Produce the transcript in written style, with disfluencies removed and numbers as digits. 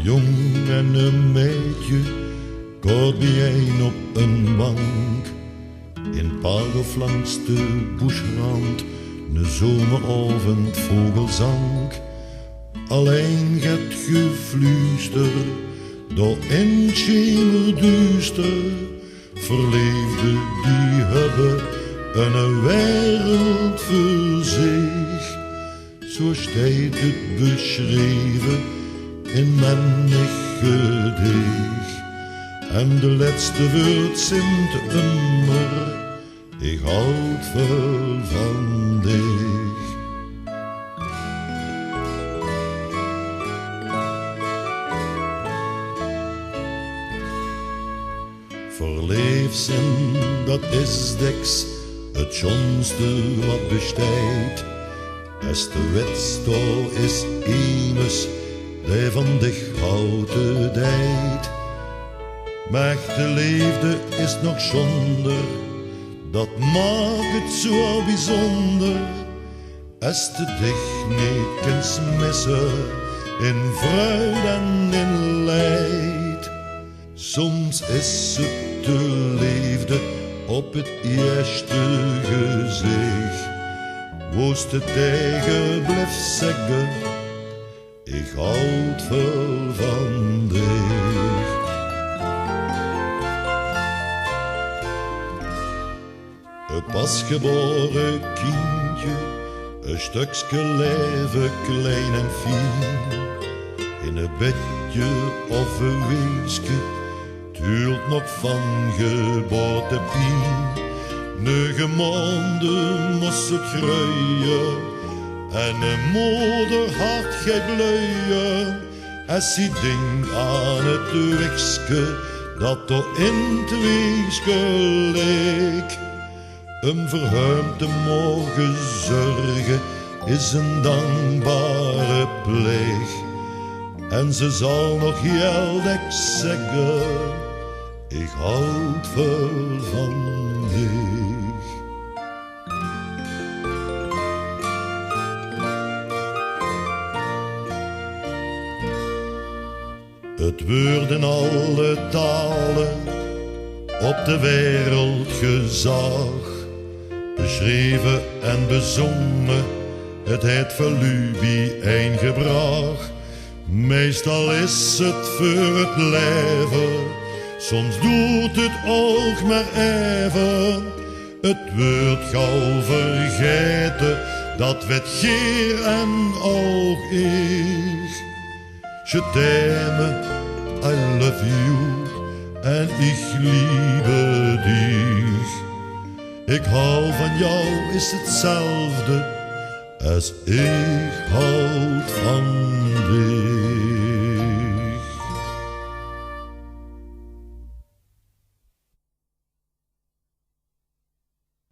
jong en een meisje, kort bijeen op een bank. In Paalhof langs de buschrand, de zomeravond vogelzang. Alleen het gefluister, door in schemerduister, verleefde die hebben een wereld voor zich. Zo staat het beschreven in menig gedicht. En de laatste woord zint immer, ik houd veel van dich. Verliefd zijn, dat is deks het schoonste wat bestaat. Als de wetstoel is immers, die van dich houdt de tijd. Maar de liefde is nog zonder, dat maakt het zo bijzonder. Als de dich niet kunt missen, in vreugde en in leid. Soms is het de liefde op het eerste gezicht. Woest het tegen blijft zeggen, ik houd veel van dich. Het pasgeboren kindje, een stukje leven klein en fijn. In een bedje of een weesje, tuurt nog van geboortepien. 9 maanden moest het groeien, en een moeder had geen gluien. Als ze denkt aan het wikske, dat er in het weesje leek. Een verheugd te mogen zorgen is een dankbare plicht. En ze zal nog heel dik zeggen, ik houd veel van dich. Het wordt in alle talen op de wereld gezag, beschreven en bezongen, het heeft verlu bijeengebracht. Meestal is het voor het leven, soms doet het oog maar even. Het wordt gauw vergeten, dat het geer en oog is. Je t'aime, I love you, en ik liebe dich. Ik hou van jou is hetzelfde als ik houd van dich.